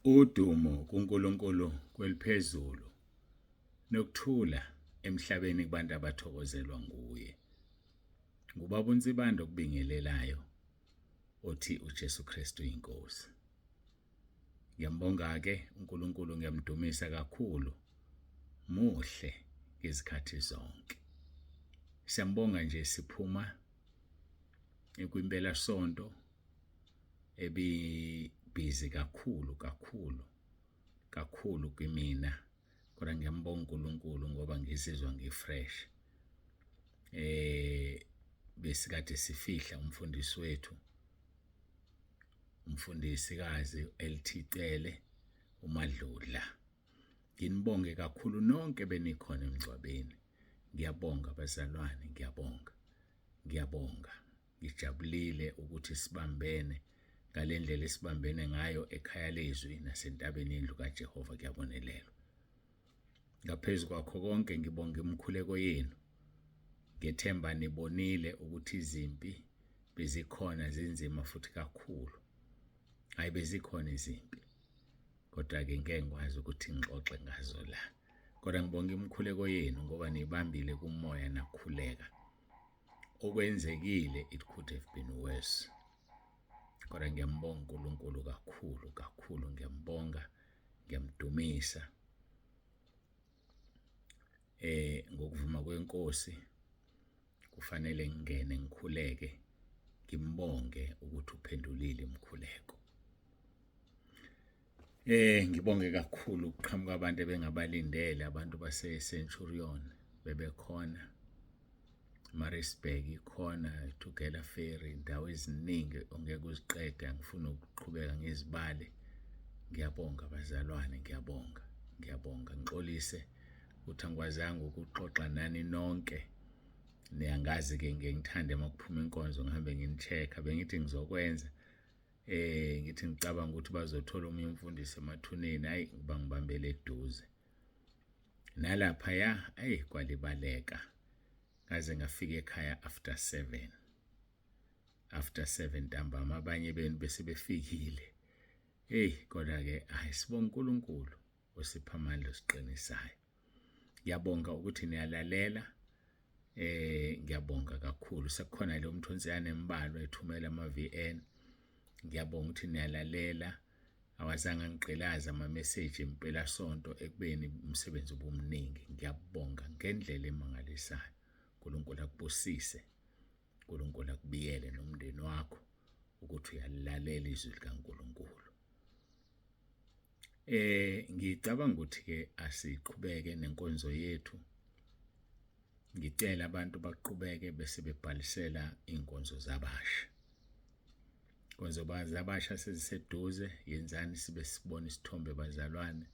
Udumo kuNkulunkulu kweliphezulu nokuthula emhlabeni kubantu abathokozelwa nguye. Ngubaba uNsibando okubingelelayo othi uJesu Kristu inkosi. Ngiyambonga ke uNkulunkulu, ngiyamdumisa kakhulu, muhle izikhathi zonke. Siyambonga nje siphuma ekwimpela sonto busy kakhulu kimina, kodwa ngiyambonga uNkulunkulu ngoba ngizizwa ngifresh. Besikade sifihla umfundisi wethu, umfundisikazi elithicele uMadludla. Nginibonge kakhulu nonke benikhona emgcwabeni. Ngiyabonga bazalwane, ngiyabonga. Ngijabulile ukuthi sibambene ngalendlela esibambene ngayo ekhaya lezwi nasentabeni yendlu kaJehova. Kuyabonelelwa. Ngaphezu kwakho konke ngibonga imikhuleko yenu. Ngethemba nibonile ukuthi izimpi bezikhona, zinzima futhi kakhulu. Hayi, bezikhona izimpi, kodwa-ke ngeke ngikwazi ukuthi ngixoxe ngazo la. Kodwa ngibonga imikhuleko yenu ngoba nibambile kumoya nakukhuleka. Okwenzekile, it could have been worse. Kodwa ngiyambonga uNkulunkulu kakhulu, ngiyambonga, ngiyamdumisa. Ngokuvuma kwenkosi kufanele ngingene ngikhuleke, ngimbonge ukuthi uphendulile imikhuleko. Ngibonge kakhulu ukuqhamuka abantu ebengabalindele, abantu base-Centurion bebekhona, Maritzburg ikhona, Tugela Ferry, indawo eziningi ongeke uziqede. Angifuni ukuqhubeka ngizibale. Ngiyabonga bazalwane, ngiyabonga. Ngixolise ukuthi angikwazanga ukuxoxa nani nonke. Niyangazi-ke ngithande makuphuma inkonzo ngihambe ngini-check-a. Bengithi ngizokwenza ngithi ngicabanga ukuthi bazothola omunye umfundisi emathuneni. Hayi, bangibambele eduze nalaphaya. Kwalibaleka ngaze ngafika ekhaya after 7 ntambama. Abanye benu bese befikile. Kodwa-ke sibonga uNkulunkulu osipha amandla osiqinisayo. Ngiyabonga ukuthi niyalalela. Ngiyabonga kakhulu. Sekukhona le umthonsiyane embalwa ethumela ama-VN. Ngiyabonga ukuthi niyalalela. Awazange ngigqilaza ama-message impela sonto ekubeni umsebenzi ubumningi. Ngiyabonga ngendlela emangalisayo. uNkulunkulu akubusise, uNkulunkulu akubiyele nomndeni wakho ukuthi uyalalela izwi likaNkulunkulu. Ngicabanga ukuthi-ke asiqhubeke nenkonzo yethu. Ngicela abantu baqhubeke bese bebhalisela inkonzo zabasha. Inkonzo zabasha seziseduze. Yenzani sibe sibona isithombe bazalwane,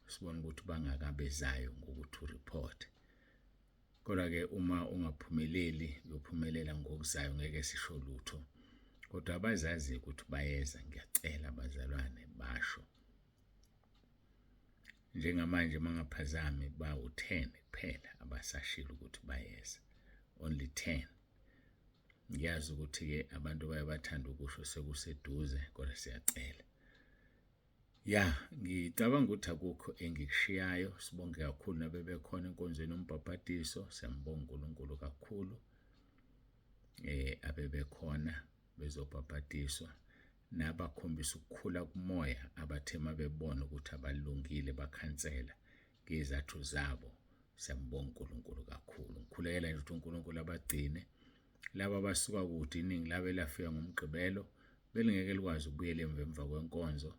sibone ukuthi bangakabezayo ngokuthi ureport. Kodwa-ke uma ungaphumeleli uyophumelela ngokuzayo, ngeke sisho lutho. Kodwa abazazi ukuthi bayeza, ngiyacela bazalwane basho. Njengamanje mangaphazami bawu-10 kuphela abasashilo ukuthi bayeza, only 10. Ngiyazi ukuthi-ke abantu bayabathanda ukusho sekuseduze, kodwa siyacela. Ngicabanga ukuthi akukho engikushiyayo. Sibonge kakhulu nabebekhona enkonzweni yombhabhadiso. Siyambonga uNkulunkulu kakhulu abebekhona bezobhabhadiswa, nabakhombisa ukukhula kumoya, abathema bebona ukuthi abalungile bakhansela ngezathu zabo. Siyambonga uNkulunkulu kakhulu. Ngikhulekela nje ukuthi uNkulunkulu abagcine laba abasuka kude. Iningi labo elafika ngomgqibelo belingeke likwazi ukubuyela emva kwenkonzo.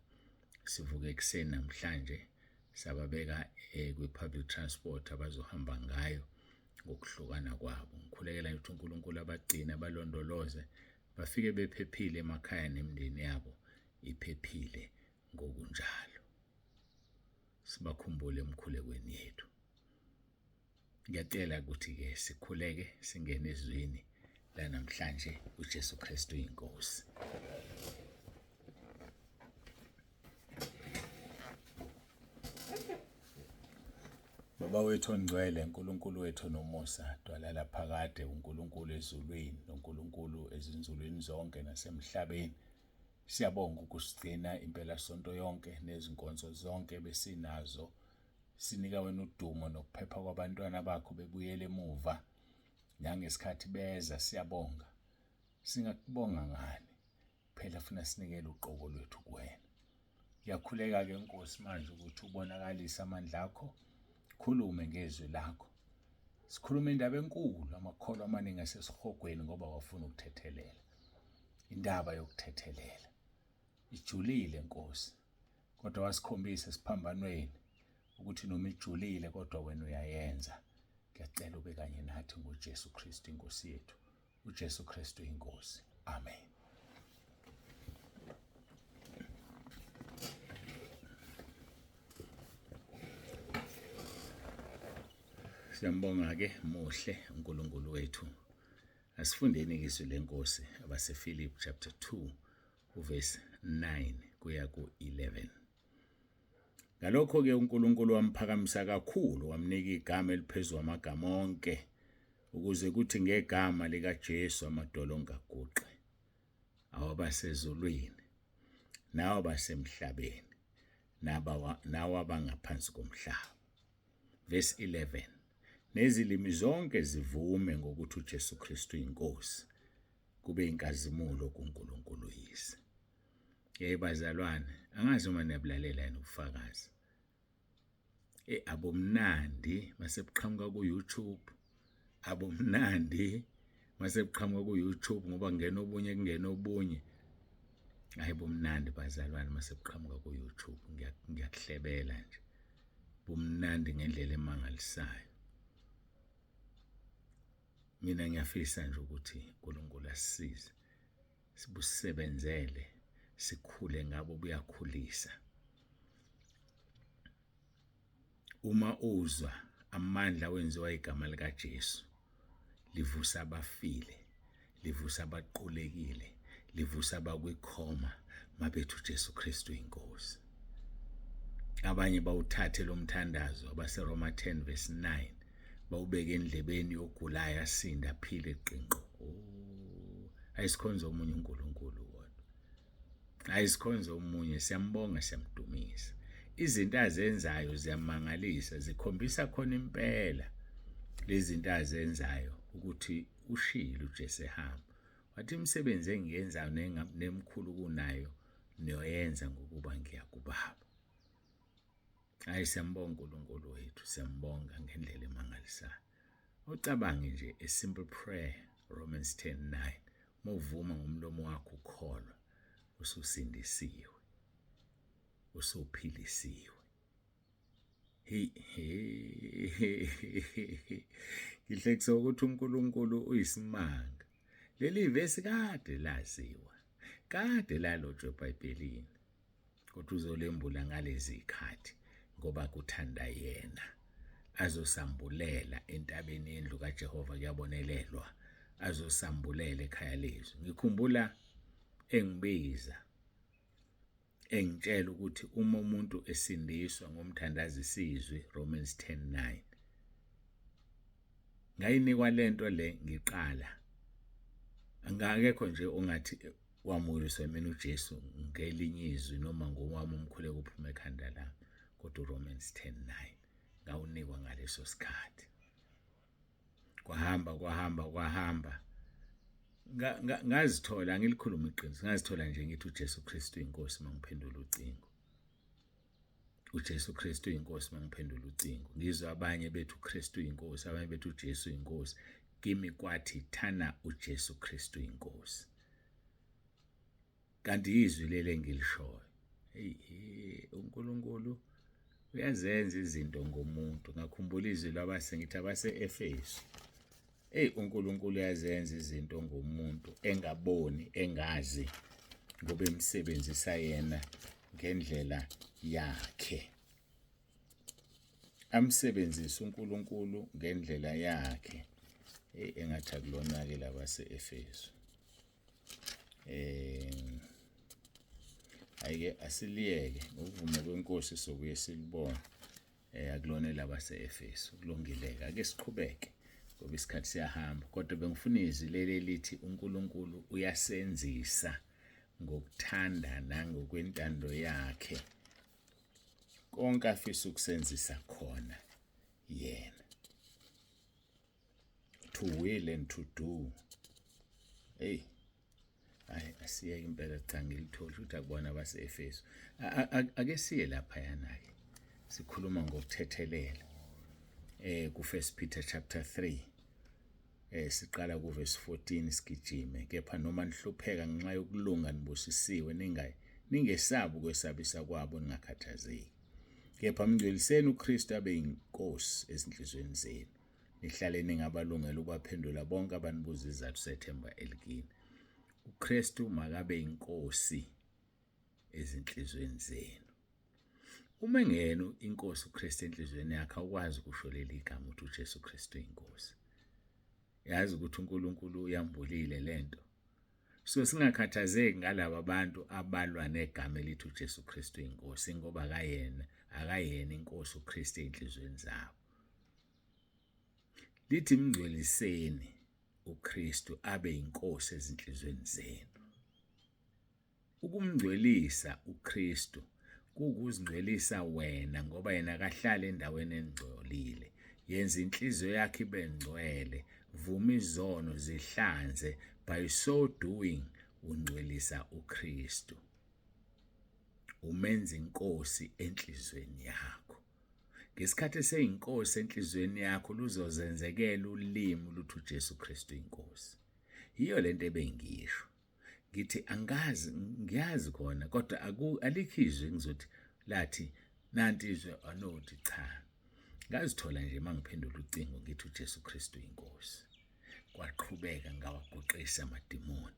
Sivuke ekuseni namhlanje sababeka kwi-public transport abazohamba ngayo ngokuhlukana kwabo. Ngikhulekela nje ukuthi uNkulunkulu abagcine, abalondoloze, bafike bephephile emakhaya nemindeni yabo iphephile ngokunjalo. Sibakhumbule emkhulekweni yethu. Ngiyacela ukuthi-ke sikhuleke singene ezwini la namhlanje. uJesu Kristu inkosi. Baba wethu ongcwele, uNkulunkulu wethu nomusa, dwalala phakade, uNkulunkulu ezulwini, noNkulunkulu ezinzulwini zonke nasemhlabeni. Siyabonga ukusigcina impela sonto yonke nezinkonzo zonke besinazo. Sinika wena udumo nokuphepha kwabantwana bakho bebuyele emuva nangesikhathi beza. Siyabonga. Singakubonga ngani? Phela funa sinikele uqobo lwethu kuwena. Ngiyakhuleka-ke Nkosi manje ukuthi ubonakalise amandla akho, khulume ngezwi lakho. Sikhuluma indaba enkulu, amakholwa amaningi asesihogweni ngoba wafuna ukuthethelela. Indaba yokuthethelela ijulile Nkosi, kodwa wasikhombisa esiphambanweni ukuthi noma ijulile kodwa wena uyayenza. Ngiyacela ube kanye nathi ngoJesu Kristu inkosi yethu. uJesu Kristu inkosi. Amen. Siyambonga-ke muhle uNkulunkulu wethu. Asifundeni izwi lenkosi abasePhilippi chapter 2 verse 9 kuya ku-11. Ngalokho-ke uNkulunkulu wamphakamisa kakhulu, wamnika igama eliphezulu amagama onke, ukuze kuthi ngegama likaJesu amadolonga aguqe, awabasezulwini nawabasemhlabeni nawabangaphansi komhlaba. Verse 11. Nezilimi zonke zivume ngokuthi uJesu Kristu inkosi, kube inkazimulo kuNkulunkulu yise. Bazalwane, angazi uma niyabulalela yini ubufakazi. Abomnandi masebuqhamuka ku-YouTube, abomnandi masebuqhamuka ku-YouTube ngoba kungena obunye kungena obunye. Hayi bomnandi bazalwane masebuqhamuka ku-YouTube, ngiyakuhlebela nje. Bomnandi ngendlela emangalisayo. Mina ngiyafisa nje ukuthi uNkulunkulu asisize, sibusebenzele, sikhule ngabo, buyakhulisa. Uma uzwa amandla wenziwa igama likaJesu, livusa abafile, livusa abaqulekile, livusa abakwikhoma, mabethi uJesu Kristu inkosi. Abanye bawuthathe lo mthandazo abaseRoma 10 verse 9, bawubeke endlebeni yogulayo asinde aphile eqinqo. Ayisikhonza omunye uNkulunkulu wona. Ayisikhonza omunye, siyambonga, siyamdumisa. Izinto azenzayo ziyamangalisa, zikhombisa khona impela lezi zinto azenzayo ukuthi ushilo uJesu ehamba. Wathi imisebenzi engiyenzayo nemkhulu kunayo niyoyenza ngokuba ngiya kuBaba. Hayi siyambonga uNkulunkulu wethu, siyambonga ngendlela emangalisayo. Ucabange nje a simple prayer, Romans 10:9. Mawuvuma ngomlomo wakho ukholwa, ususindisiwe, usuphilisiwe. Ngihlekisa ukuthi uNkulunkulu uyisimanga. Leli vesi kade laziwa, kade lalotshwe eBhayibhelini, kodwa uzolembula ngalezi ikhathi ngoba kuthanda yena. Azosambulela entabeni yendlu kaJehova kuyabonelelwa, azosambulela ekhaya lezwi. Ngikhumbula engibiza engitshela ukuthi uma umuntu esindiswa ngomthandazi isizwe, Romans 10:9, ngayinikwa lento le ngiqala. Angakekho nje ongathi wamuliswa mina uJesu ngelinye izwi noma ngowami umkhuleko uphuma ekhanda lami, kodwa uRomans 10:9 ngawunikwa ngaleso sikhathi. Kwahamba ngazithola, ngilikhuluma iqiniso, ngazithola nje ngithi uJesu Kristu inkosi mangiphendula ucingo. uJesu Kristu inkosi mangiphendula ucingo. Ngizwe abanye bethu uKristu inkosi, abanye bethu uJesu inkosi. Kimi kwathi thana uJesu Kristu inkosi. Kanti izwi lele engilishoyo, uNkulunkulu uyazenza izinto ngomuntu. Ngakhumbula izwi labase ngithi abase-Efesu. uNkulunkulu uyazenza izinto ngomuntu, engaboni, engazi, ngoba emsebenzisa yena ngendlela yakhe. Amsebenzisa uNkulunkulu ngendlela yakhe. Engathi akulona-ke labase-Efesu. Ayike asiliyeke ngokuvume kwenkosi sokuye silibone. Akulona labase-Efesu, kulungileke. Ake siqhubeke ngoba isikhathi siyahamba, kodwa bengifuna izwi leli lithi uNkulunkulu uyasenzisa ngokuthanda nangokwentando yakhe konke afisa ukusenzisa khona yena. To will and to do. Hey, asiyeke impela cha ngilithola ukuthi akubona abase-Efeso. Ake siye lapha yana-ke sikhuluma ngokuthethelela ku-1 Peter chapter 3 siqala ku-verse 14 sigijime. Kepha noma nihlupheka ngenxa yokulunga nibusisiwe ningesabi ukwesabisa kwabo ningakhathazeki. Kepha mngcweliseni uKristu abe yinkosi ezinhlizweni zenu. Nihlale ningabalungela ukubaphendula bonke abanibuza izizathu sethemba elikini. uKristu makabe yinkosi ezinhlizweni zenu. Uma engena inkosi uKristu enhlizweni yakhe awukwazi ukusho leli gama ukuthi uJesu Kristu inkosi. Yazi ukuthi uNkulunkulu uyambulile lento. So singakhathazeki ngalabo abantu abalwa negama elithi uJesu Kristu inkosi ngoba akayena inkosi uKristu enhlizweni zabo. Lithi mngcweliseni uKristu abe yinkosi ezinhlizweni zenu. Ukumngcwelisa uKristu kukuzingcwelisa wena ngoba yena akahlala endaweni engcolile. Yenza inhliziyo yakhe ibe ngcwele, vuma izono zihlanze, by so doing ungcwelisa uKristu. Umenza inkosi enhlizweni yakho. Ngesikhathi eseyinkosi enhlizweni yakho luzozenzekela ulimi luthi uJesu Kristu inkosi. Yiyo lento ebengisho. Ngithi ngiyazi khona kodwa alikhizwe ngizothi lathi nanti izwe anothi cha. Ngazithola nje mangiphendula ucingo ngithi uJesu Kristu inkosi. Kwaqhubeka ngawagoqisa amadimoni.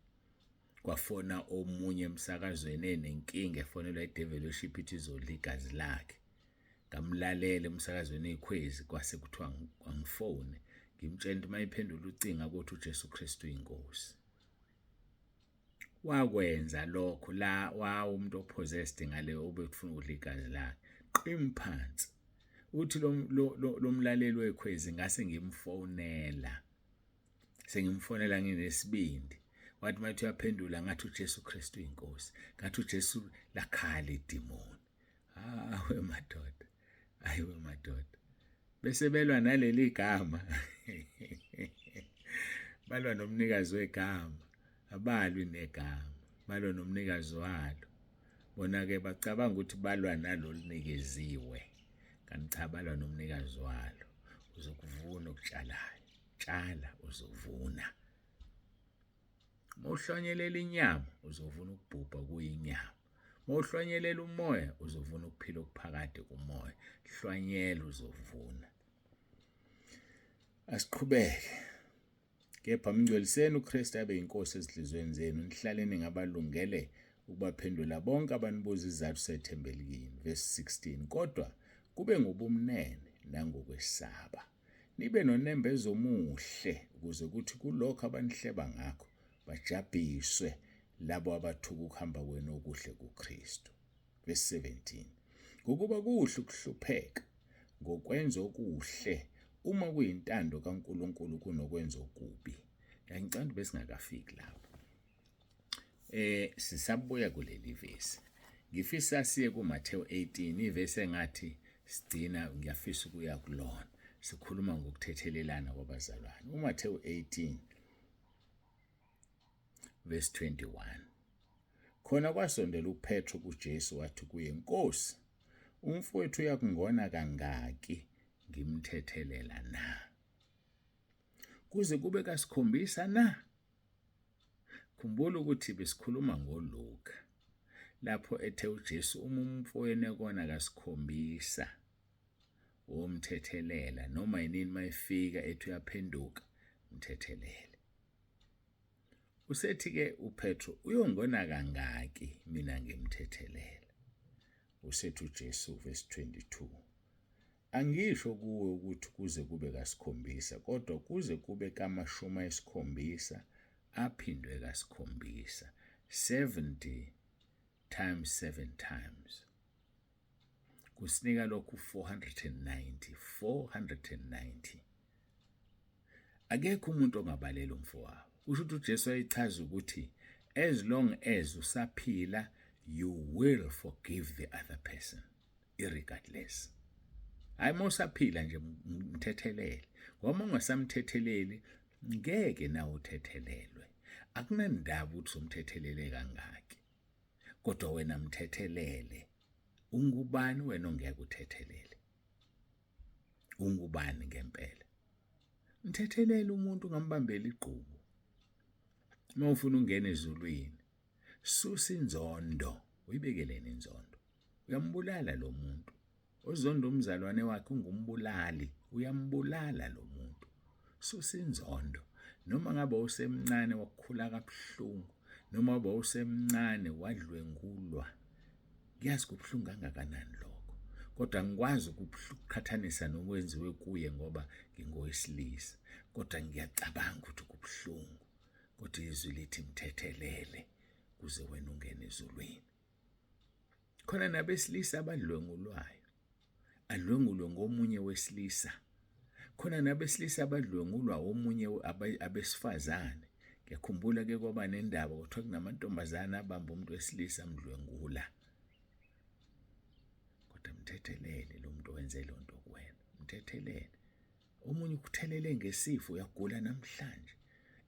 Kwafona omunye emsakazweni enenkinga efonelwa iDevilship ithi izodla igazi lakhe. Ngamlalela emsakazweni eyikhwezi kwase kuthiwa angifone ngimtshela ukuthi mayiphendula ucinga ukuthi uJesu Kristu inkosi. Wakwenza lokho la umuntu oppossessed ngale obekufuna ukudla igazi lakhe. Qimphansi. Uthi lo mlaleli wekhwezi ngase ngimfonela. Sengimfonela nginesibindi. Wathi mathi uyaphendula ngathi uJesu Kristu inkosi. Ngathi uJesu lakhala idimoni. Awe madoda. Ayiwe madoda. Bese belwa naleli gama. Balwa nomnikazi wegama. Abalwi negama. Balwa nomnikazi walo. Bona ke bacabanga ukuthi balwa nalolunikeziwe. Kanti cha balwa nomnikazi walo. Uzokuvuna okutshalayo. Tshala uzovuna. Mawuhlonyelela inyama uzovuna ukubhubha kuyinyama. Mawuhlonyelela umoya uzovuna ukuphila okuphakade kumoya. Hlwanyela uzovuna. Asiqhubeke. Kepha mngcweliseni uKristu abe yinkosi ezinhlizweni zenu. Nihlale ningabalungele ukubaphendula bonke abanibuza izizathu sethemba elikini. Verse 16. Kodwa kube ngobumnene nangokwesaba. Nibe nonembezo omuhle ukuze kuthi kulokho abanihleba ngakho bajabhiswe labo abathuka ukuhamba kwenu okuhle kuKristu. Verse 17. Ngokuba kuhle ukuhlupheka ngokwenza okuhle uma kuyintando kaNkulunkulu kunokwenza okubi. Ngicela besingakafiki lapho. Sisabuya kuleli verse. Ngifisa siye kuMathewu 18 ivesi engathi sigcina ngiyafisa ukuya kulona. Sikhuluma ngokuthethelelana kwabazalwane. uMathewu 18 verse 21. Khona kwasondela uPetro kuJesu wathi kuye, Nkosi, umfowethu uyakungona kangaki ngimthethelela na? Kuze kube kasikhombisa na? Khumbula ukuthi besikhuluma ngoLuka. Lapho ethe uJesu umfowenu ekona kasikhombisa omthethelela noma yinini mayifika ethi uyaphenduka mthethelele. Usethi-ke uPetro uyongona kangaki mina ngimthethelela. Usethi uJesu verse 22. Angisho kuwe ukuthi kuze kube kasikhombisa kodwa kuze kube ka-70 aphindwe kasikhombisa. 70 times 7 times. Kusinika lokhu 490. Akekho umuntu ongabalela umfowabo. Usho ukuthi uJesu ayichaza ukuthi as long as usaphila, you will forgive the other person, irregardless. Hayi mosaphila nje mthethelele. Ngoba ungasamthetheleli ngeke nawe uthethelelwe. Akunandaba ukuthi umthethelele kangaki. Kodwa wena mthethelele. Ungubani wena ongeke uthethelele? Ungubani ngempela? Mthethelele umuntu ngambambela igqubu. Uma ufuna ungena ezulwini, susa inzondo, uyibekeleni inzondo. Uyambulala lo muntu. Ozonda umzalwane wakhe ungumbulali, uyambulala lo muntu. Susa inzondo. Noma ngabe usemncane wakukhula kabuhlungu, noma ngabe usemncane wadlwengulwa. Ngiyazi kubuhlungu kangakanani lokho. Kodwa ngikwazi ukuqhathanisa nokwenziwe kuye ngoba ngingowesilisa. Kodwa ngiyacabanga ukuthi kubuhlungu. Kodwa izwi lithi mthethelele kuze wena ungene ezulwini. Khona nabesilisa abadlwengulwayo. Adlwengulwe ngomunye wesilisa. Khona nabesilisa abadlwengulwa omunye abesifazane. Ngiyakhumbula ke kwaba nendaba kuthiwa kunamantombazane abamba umuntu wesilisa amdlwengula. Kodwa mthethelele lo muntu owenze lo nto kuwena. Mthethelele. Omunye ukuthelele ngesifo uyagula namhlanje.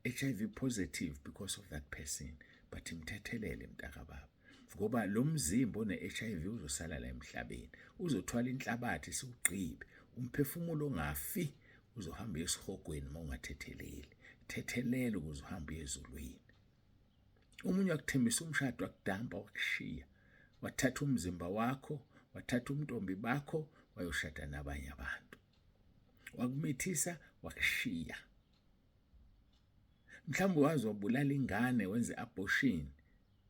HIV positive because of that person. But mthethelele mntakababa. Ngoba lo mzimba one-HIV uzosala la emhlabeni. Uzothwala inhlabathi siwugqibe. Umphefumulo ongafi uzohamba esihogweni uma ungathetheleli. Thethelele ukuze uhambe ezulwini. Umunye akuthembisa umshado wakudampa wakushiya. Wathatha umzimba wakho, wathatha umntombi bakho, wayoshada nabanye abantu. Wakumithisa wakushiya. Mhlawumbe wazi wabulala ingane wenze abortion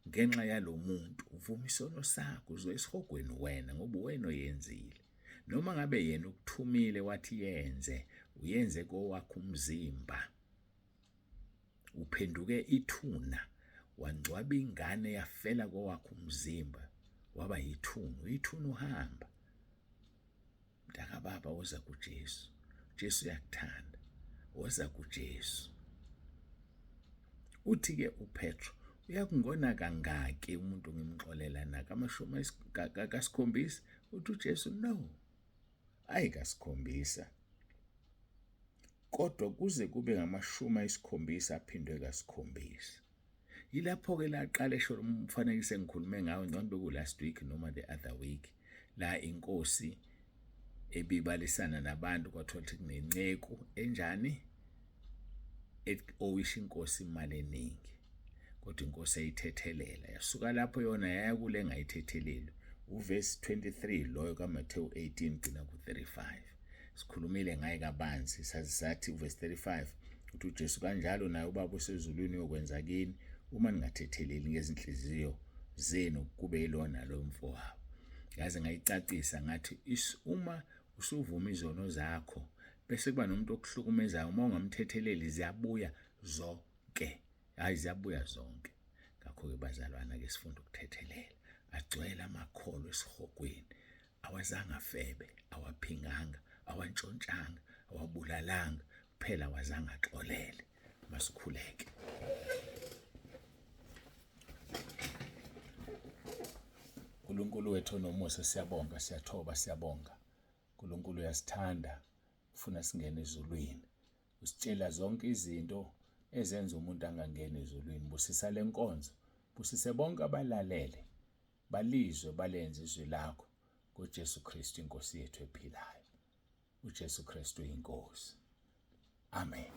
ngenxa yalo muntu. Uvuma isono sakho uzo esihogweni wena ngoba wena oyenzile. Noma ngabe yena ukuthumile wathi yenze, uyenze kowakho umzimba. Uphenduke ithuna, wangcwaba ingane yafela kowakho umzimba, waba yithuna, uyithuna uhamba. Mntakababa woza kuJesu. Jesu uyakuthanda. Woza kuJesu. Uthi-ke uPetro, uyakungona kangaki umuntu ngimxolela naka amashumi kasikhombisa? Uthi uJesu, no. Ayi kasikhombisa. Kodwa kuze kube ngamashumi ayisikhombisa aphindwe kasikhombisa. Yilapho-ke laqala esho umfanekiso engikhulume ngawo ngicabanga beku last week noma the other week. La inkosi ebibalisana nabantu kwathiwa ukuthi kunenceku enjani? Owisha inkosi imali eningi. Kodwa inkosi ayithethelela. Yasuka lapho yona yaya kule engayithetheleli. Uverse 23 loyo kaMathewu 18 gcina ku35. Sikhulumile ngaye kabanzi sathi uverse 35 uthi uJesu kanjalo naye ubaba usezulwini uyokwenza kini uma ningathetheleli ngezinhliziyo zenu kube yilona lo mfowabo. Yazi ngayicacisa ngathi uma usuvuma izono zakho bese kuba nomuntu okuhlukumezayo uma ungamthetheleli ziyabuya zonke. Hayi ziyabuya zonke. Ngakho-ke bazalwana ke sifunda ukuthethelela. Agcwele amakholo esihogweni. Awazanga febe, awaphinganga, awantshontshanga, awabulalanga, kuphela wazanga axolele. Masikhuleke. uNkulunkulu wethu onomusa siyabonga, siyathoba, siyabonga. uNkulunkulu uyasithanda, ufuna singene ezulwini. Usitshela zonke izinto ezenza umuntu angangeni ezulwini. Busisa lenkonzo, busise bonke abalalele, balizwe balenze izwi lakho kuJesu Kristu inkosi yethu ephilayo. uJesu Kristu uyinkosi. Amen.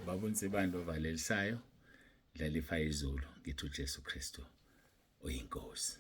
Babunsibando ovalelisayo, dlala ifa izulu, ngithi uJesu Kristu uyinkosi.